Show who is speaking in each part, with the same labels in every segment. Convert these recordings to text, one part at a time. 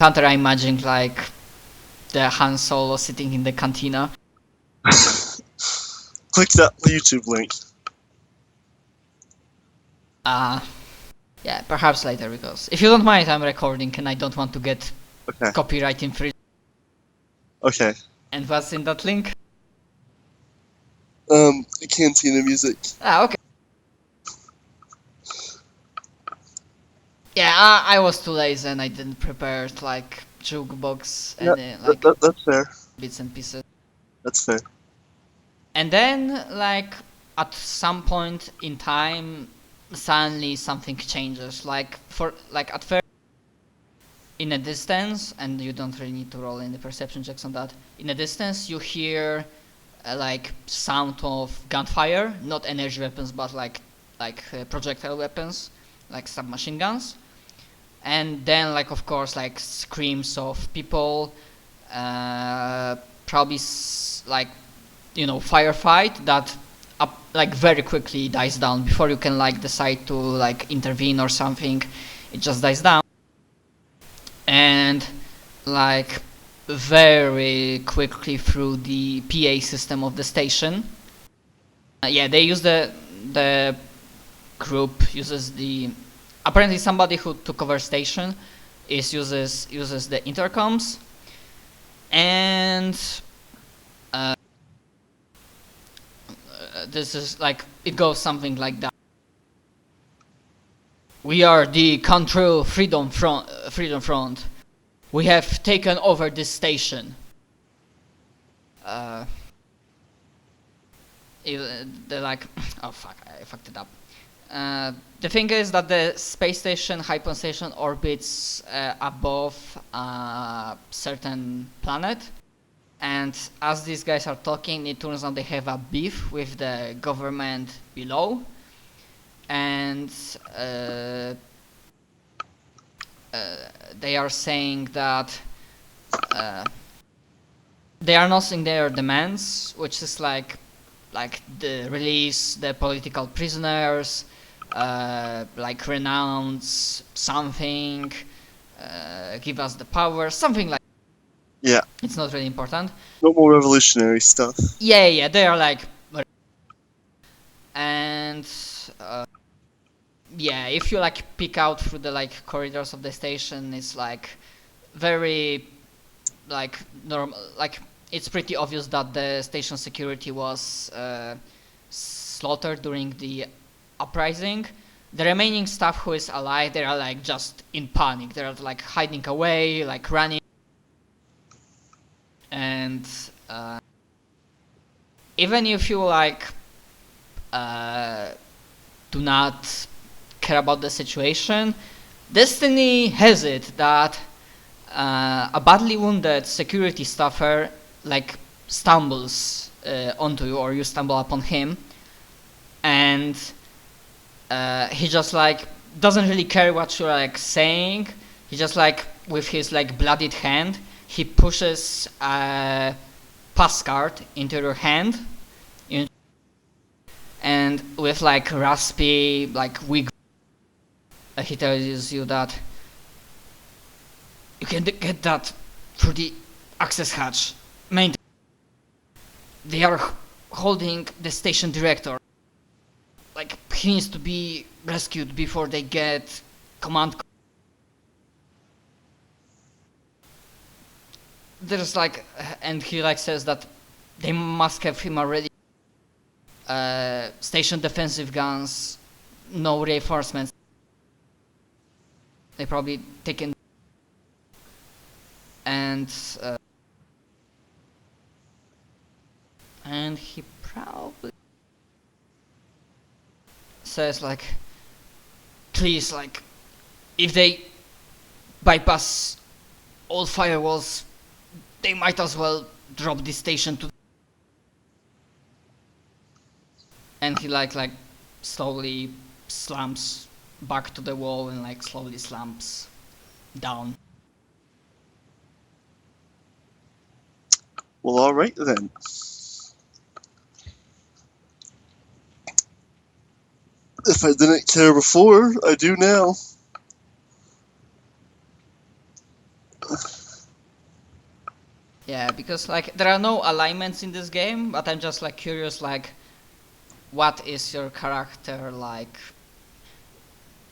Speaker 1: Hunter, I imagined like the Han Solo sitting in the cantina.
Speaker 2: Click that YouTube link.
Speaker 1: Yeah, perhaps later, because if you don't mind, I'm recording and I don't want to get
Speaker 2: Okay.
Speaker 1: copyright infringement.
Speaker 2: Okay.
Speaker 1: And what's in that link?
Speaker 2: Cantina music.
Speaker 1: Okay. Yeah, I was too lazy and I didn't prepare like jukebox and like
Speaker 2: That's fair.
Speaker 1: bits and pieces.
Speaker 2: That's fair.
Speaker 1: And then like at some point in time, suddenly something changes. Like at first, in a distance, and you don't really need to roll any perception checks on that. In a distance, you hear like sound of gunfire, not energy weapons, but like projectile weapons, like submachine guns. And then like of course like screams of people, probably like firefight that like very quickly dies down before you can like decide to like intervene or something. It just dies down, and like very quickly through the PA system of the station. Yeah, they use the group uses the apparently somebody who took over station uses the intercoms, and this is like it goes something like that. We are the Control Freedom Front. We have taken over this station. They're like, oh fuck, I fucked it up. The thing is that the space station, Hypon Station, orbits above a certain planet. And as these guys are talking, it turns out they have a beef with the government below. And they are saying that they are announcing their demands, which is like the release the political prisoners, like renounce something, give us the power, something like.
Speaker 2: Yeah.
Speaker 1: It's not really important.
Speaker 2: No more revolutionary stuff.
Speaker 1: Yeah, they are like, and yeah, if you like peek out through the like corridors of the station, it's like very like normal. Like it's pretty obvious that the station security was slaughtered during the uprising. The remaining staff who is alive, they are like just in panic. They're like hiding away, like running. And even if you like do not care about the situation, Destiny has it that a badly wounded security staffer like stumbles onto you, or you stumble upon him, and he just like doesn't really care what you're like saying. He just like with his like bloodied hand, he pushes a pass card into your hand, and with like raspy, like weak, he tells you that you can get that through the access hatch. They are holding the station director. Like he needs to be rescued before they get command. There's like, and he like says that they must have him already. Station defensive guns, no reinforcements. They probably taken, and he probably says like, please, like, if they bypass all firewalls, they might as well drop this station to. And he like slowly slumps back to the wall and like slowly slumps down.
Speaker 2: Well, alright then. If I didn't care before, I do now.
Speaker 1: Yeah, because like there are no alignments in this game, but I'm just like curious, like what is your character like?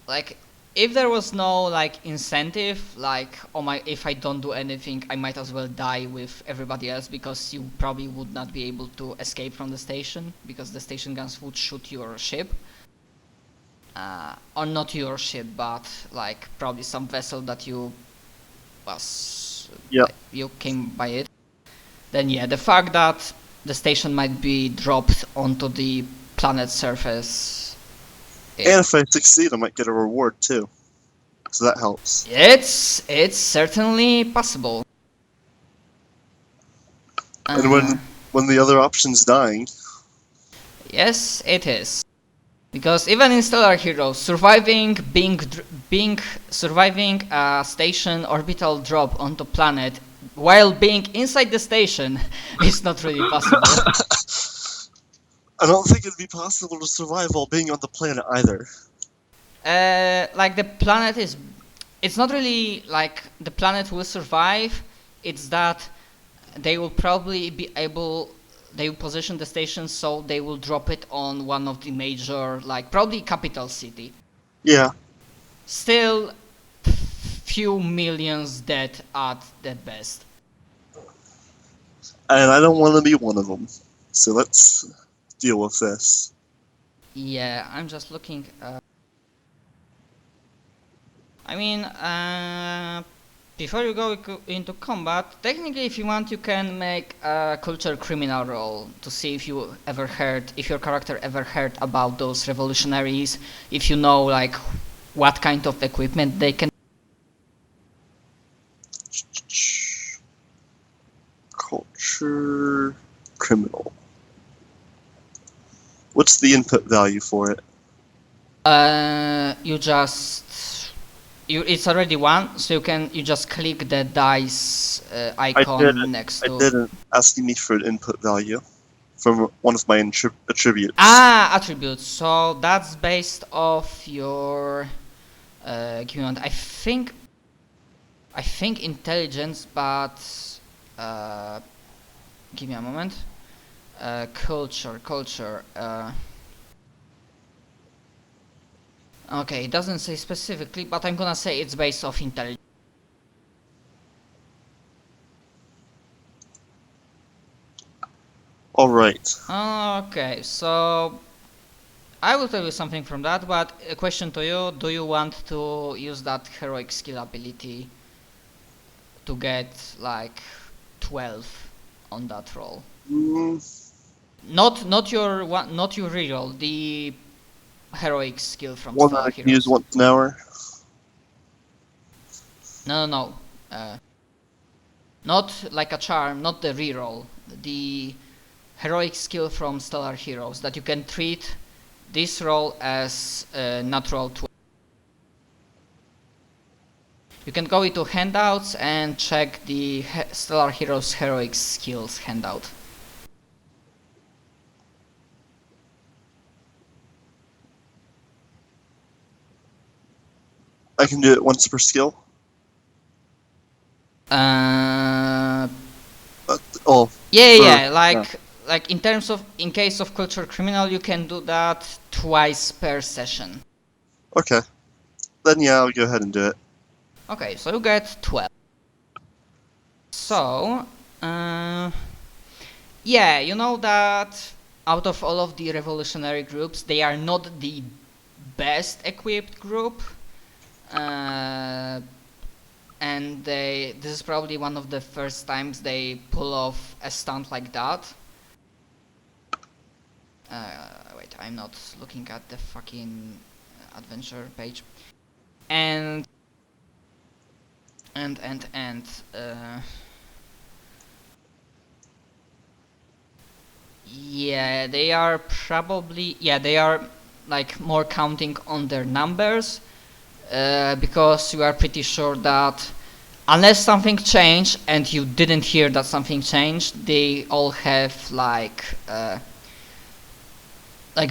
Speaker 1: Like if there was no like incentive, like oh my, if I don't do anything, I might as well die with everybody else because you probably would not be able to escape from the station because the station guns would shoot your ship. Or not your ship, but like probably some vessel that you was
Speaker 2: Yep.
Speaker 1: you came by it. Then yeah, the fact that the station might be dropped onto the planet's surface.
Speaker 2: And if I succeed, I might get a reward too. So that helps.
Speaker 1: It's certainly possible.
Speaker 2: And when the other option's dying,
Speaker 1: Yes, it is. Because even in Stellar Heroes, surviving surviving a station orbital drop onto planet while being inside the station is not really possible.
Speaker 2: I don't think it'd be possible to survive while being on the planet either.
Speaker 1: Like the planet is, it's not really like the planet will survive. It's that they will probably be able. They will position the station so they will drop it on one of the major, like probably capital city.
Speaker 2: Yeah.
Speaker 1: Still, few millions dead at the best.
Speaker 2: And I don't want to be one of them. So let's deal with this.
Speaker 1: Yeah, I'm just looking. I mean, before you go into combat, technically, if you want, you can make a culture criminal roll to see if you ever heard, if your character ever heard about those revolutionaries, if you know like what kind of equipment they can.
Speaker 2: Culture criminal. What's the input value for it?
Speaker 1: It's already one, so you just click the dice icon next to.
Speaker 2: I didn't asking me for an input value from one of my attributes.
Speaker 1: Attributes. So that's based off your. Give me one. I think intelligence, but give me a moment. Culture. Okay, it doesn't say specifically, but I'm gonna say it's based off intelligence.
Speaker 2: Alright.
Speaker 1: Okay, so I will tell you something from that, but a question to you, do you want to use that heroic skill ability to get like 12 on that roll? Not your reroll, the heroic skill from
Speaker 2: One
Speaker 1: Stellar
Speaker 2: that I can
Speaker 1: Heroes.
Speaker 2: use once an hour.
Speaker 1: No. Not like a charm, not the reroll. The heroic skill from Stellar Heroes that you can treat this roll as a natural 12. You can go into handouts and check the Stellar Heroes heroic skills handout.
Speaker 2: I can do it once per skill.
Speaker 1: Yeah. Like in case of culture criminal, you can do that twice per session.
Speaker 2: Okay. Then yeah, I'll go ahead and do it.
Speaker 1: Okay, so you get 12. So, yeah, you know that out of all of the revolutionary groups, they are not the best equipped group. And this is probably one of the first times they pull off a stunt like that. Wait, I'm not looking at the fucking adventure page. Yeah, they are probably, they are like more counting on their numbers, because you are pretty sure that unless something changed and you didn't hear that something changed, they all have like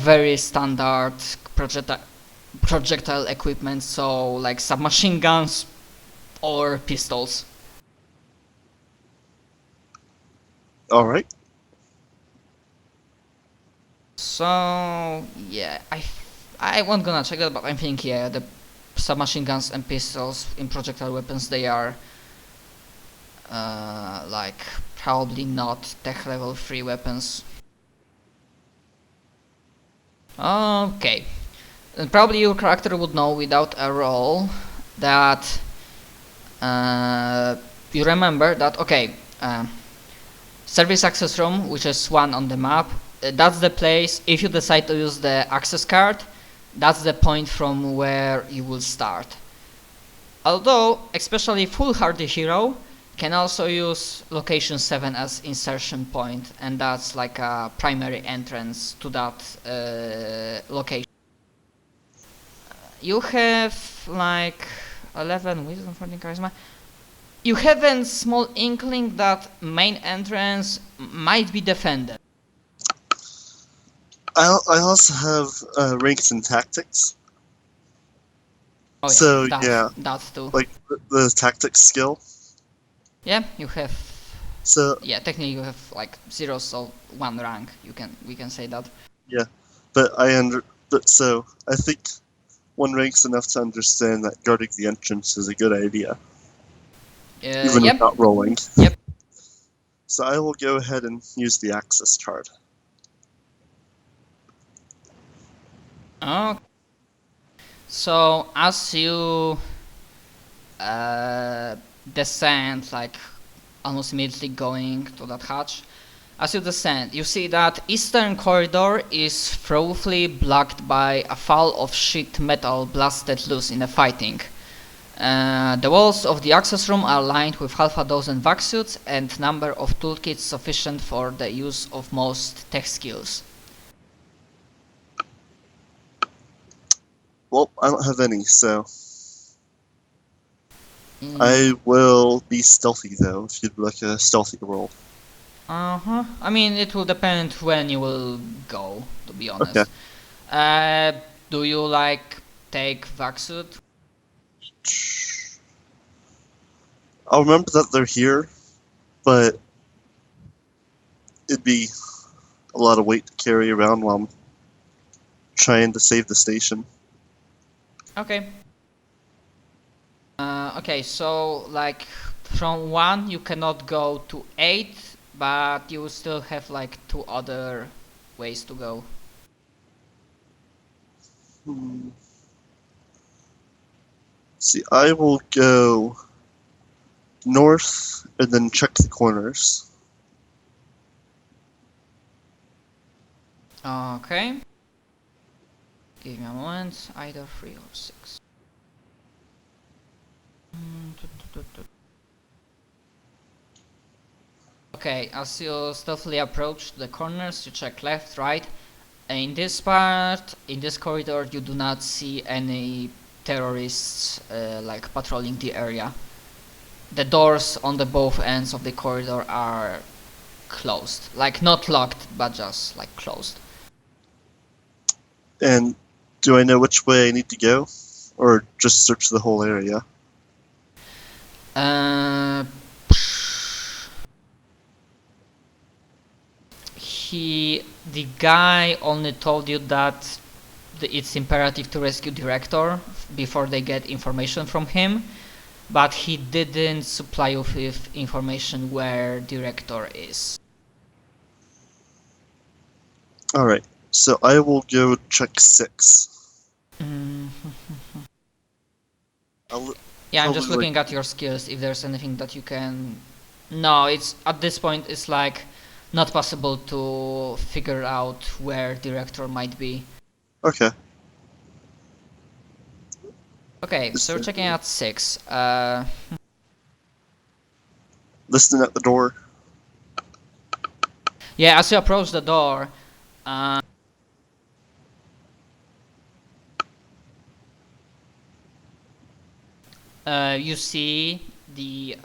Speaker 1: very standard projectile equipment, so like submachine guns or pistols.
Speaker 2: Alright.
Speaker 1: So yeah, I won't gonna check that, but I'm thinking yeah, the submachine guns and pistols in projectile weapons, they are like probably not tech level 3 weapons. Okay, and probably your character would know without a roll that you remember that okay, service access room, which is one on the map, that's the place. If you decide to use the access card, that's the point from where you will start. Although, especially foolhardy hero can also use location 7 as insertion point, and that's like a primary entrance to that location. You have like 11 wisdom, 14 charisma. You have a small inkling that main entrance might be defended.
Speaker 2: I also have ranks in tactics.
Speaker 1: Oh yeah,
Speaker 2: So,
Speaker 1: that,
Speaker 2: yeah.
Speaker 1: that too.
Speaker 2: Like, the tactics skill.
Speaker 1: Yeah, you have.
Speaker 2: So,
Speaker 1: Yeah, technically you have like 0, so 1 rank. We can say that.
Speaker 2: yeah. But so, I think 1 rank's enough to understand that guarding the entrance is a good idea. Even
Speaker 1: Yep.
Speaker 2: without rolling.
Speaker 1: Yep.
Speaker 2: So I will go ahead and use the access card.
Speaker 1: Okay. So as you descend, like almost immediately going to that hatch, as you descend, you see that eastern corridor is thoroughly blocked by a fall of sheet metal blasted loose in the fighting. The walls of the access room are lined with half a dozen vac suits and number of toolkits sufficient for the use of most tech skills.
Speaker 2: Well, I don't have any, so I will be stealthy though, if you'd like a stealthy roll.
Speaker 1: I mean, it will depend when you will go, to be honest. Okay. Do you like take vac suit?
Speaker 2: I'll remember that they're here, but it'd be a lot of weight to carry around while I'm trying to save the station.
Speaker 1: Okay. Okay, so like from 1 you cannot go to 8, but you still have like 2 other ways to go.
Speaker 2: See, I will go north and then check the corners.
Speaker 1: Okay. Give me a moment, either 3 or 6. Okay, as you stealthily approach the corners, you check left, right. In this part, in this corridor, you do not see any terrorists like patrolling the area. The doors on the both ends of the corridor are closed, like not locked, but just like closed.
Speaker 2: And do I know which way I need to go, or just search the whole area?
Speaker 1: The guy only told you that it's imperative to rescue Director before they get information from him, but he didn't supply you with information where Director is.
Speaker 2: Alright, so I will go check 6.
Speaker 1: Yeah, I'm just looking at your skills, if there's anything that you can... No, it's at this point it's like not possible to figure out where Director might be.
Speaker 2: Okay.
Speaker 1: Okay, so we're checking out 6.
Speaker 2: Listening at the door.
Speaker 1: Yeah, as you approach the door, you see the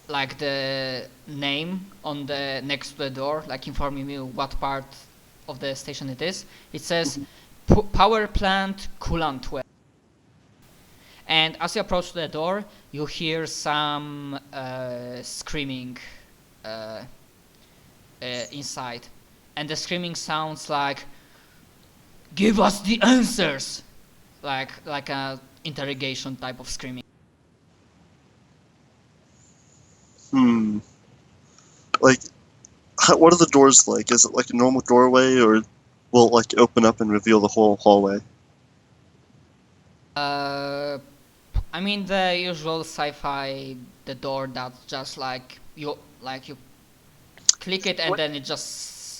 Speaker 1: like the name on the next to the door, like informing you what part of the station it is. It says Power Plant Coolant Well. And as you approach the door, you hear some screaming inside, and the screaming sounds like "Give us the answers," like a interrogation type of screaming.
Speaker 2: Like, what are the doors like? Is it like a normal doorway, or will it like open up and reveal the whole hallway?
Speaker 1: I mean the usual sci-fi, the door that's just like you click it and
Speaker 2: What?
Speaker 1: then it just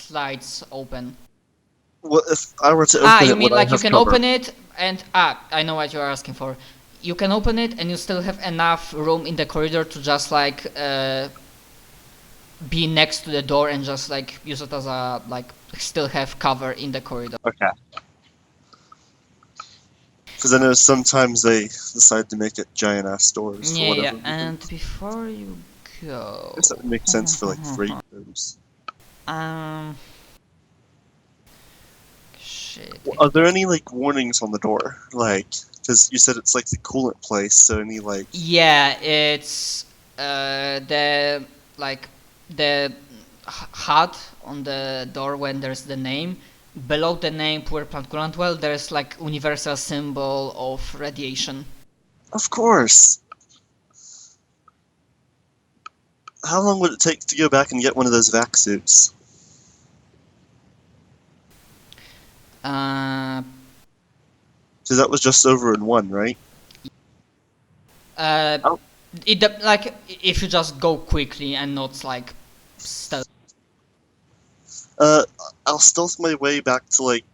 Speaker 1: slides open.
Speaker 2: What if I were to open
Speaker 1: You
Speaker 2: it?
Speaker 1: mean
Speaker 2: Would I
Speaker 1: like you
Speaker 2: have
Speaker 1: can
Speaker 2: cover?
Speaker 1: open it and I know what you're asking for. You can open it and you still have enough room in the corridor to just like be next to the door and just like use it as a like still have cover in the corridor.
Speaker 2: Okay. Because I know sometimes they decide to make it giant ass doors for
Speaker 1: Yeah,
Speaker 2: whatever
Speaker 1: yeah.
Speaker 2: reason.
Speaker 1: And before you go,
Speaker 2: I guess that would make sense for like freight rooms.
Speaker 1: um, shit.
Speaker 2: Are there any like warnings on the door? Like, because you said it's like the coolant place, so any like
Speaker 1: Yeah, it's the like the HUD on the door when there's the name. Below the name Poor Plant Coolant Well, there's like universal symbol of radiation.
Speaker 2: Of course. How long would it take to go back and get one of those vac suits?
Speaker 1: Uh,
Speaker 2: Because that was just over in one, right? Oh.
Speaker 1: like if you just go quickly and not like stealth.
Speaker 2: I'll stealth my way back to like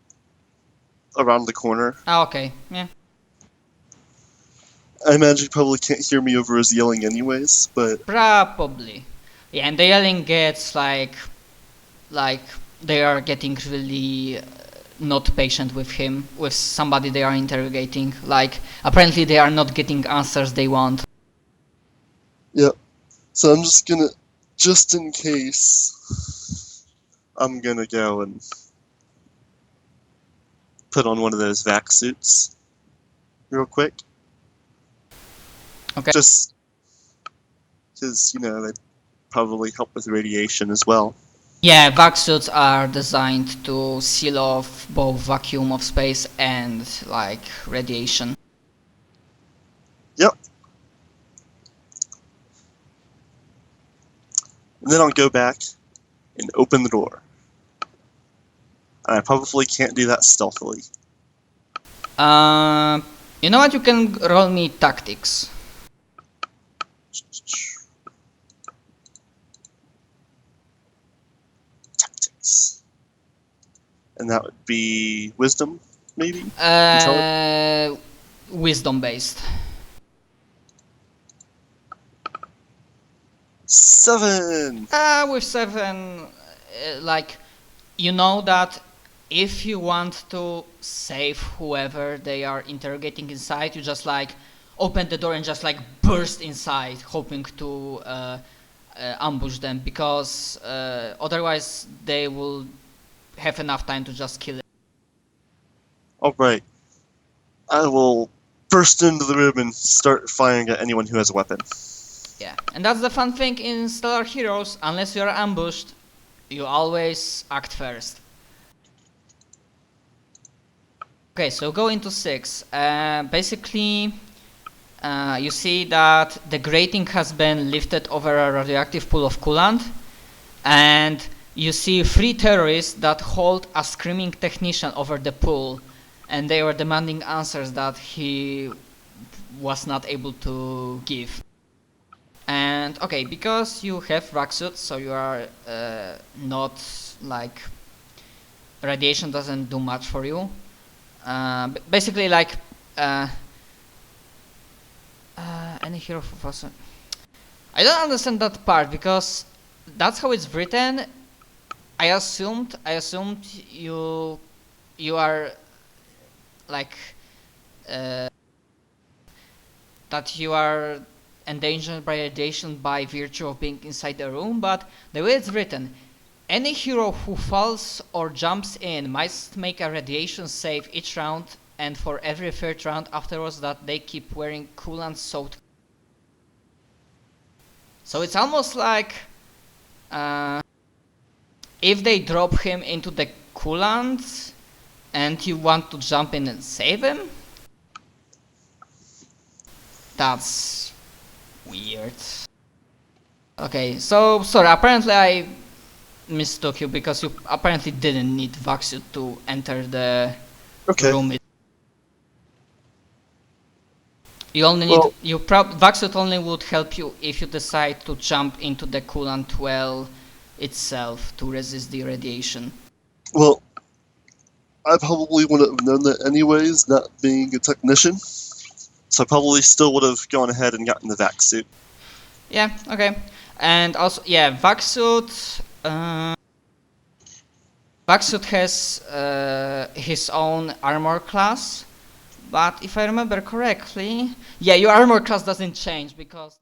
Speaker 2: around the corner.
Speaker 1: Okay, yeah.
Speaker 2: I imagine you probably can't hear me over his yelling anyways, but
Speaker 1: Probably. Yeah, and the yelling gets like they are getting really not patient with him, with somebody they are interrogating. Like apparently they are not getting answers they want.
Speaker 2: yeah. So I'm just gonna, just in case, I'm gonna go and put on one of those vac suits real quick.
Speaker 1: Okay.
Speaker 2: Just because, you know, they probably help with radiation as well.
Speaker 1: Yeah, vac suits are designed to seal off both vacuum of space and like radiation.
Speaker 2: Yep. And then I'll go back and open the door. And I probably can't do that stealthily.
Speaker 1: You know what? You can roll me tactics.
Speaker 2: Tactics. And that would be wisdom, maybe?
Speaker 1: Wisdom based.
Speaker 2: 7!
Speaker 1: With 7, like, you know that if you want to save whoever they are interrogating inside, you just like open the door and just like burst inside, hoping to ambush them, because otherwise they will have enough time to just kill it.
Speaker 2: Alright. I will burst into the room and start firing at anyone who has a weapon.
Speaker 1: Yeah, and that's the fun thing in Stellar Heroes. Unless you are ambushed, you always act first. Okay, so go into 6. Basically, you see that the grating has been lifted over a radioactive pool of coolant, and you see 3 terrorists that hold a screaming technician over the pool, and they were demanding answers that he was not able to give. And okay, because you have vac suits, so you are not like radiation doesn't do much for you. Basically, like any hero for us. I don't understand that part because that's how it's written. I assumed you are like that you are endangered by radiation by virtue of being inside the room, but the way it's written, any hero who falls or jumps in must make a radiation save each round, and for every third round afterwards that they keep wearing coolant soaked. So it's almost like if they drop him into the coolant and you want to jump in and save him, that's weird. Okay, so sorry, apparently I mistook you because you apparently didn't need Vaxsuit to enter the
Speaker 2: Okay.
Speaker 1: room. You only need Vaxsuit only would help you if you decide to jump into the coolant well itself to resist the radiation.
Speaker 2: Well, I probably wouldn't have known that anyways, not being a technician. So I probably still would have gone ahead and gotten the vac suit.
Speaker 1: Yeah, okay. And also, yeah, Vaxsuit has his own armor class, but if I remember correctly, yeah, your armor class doesn't change because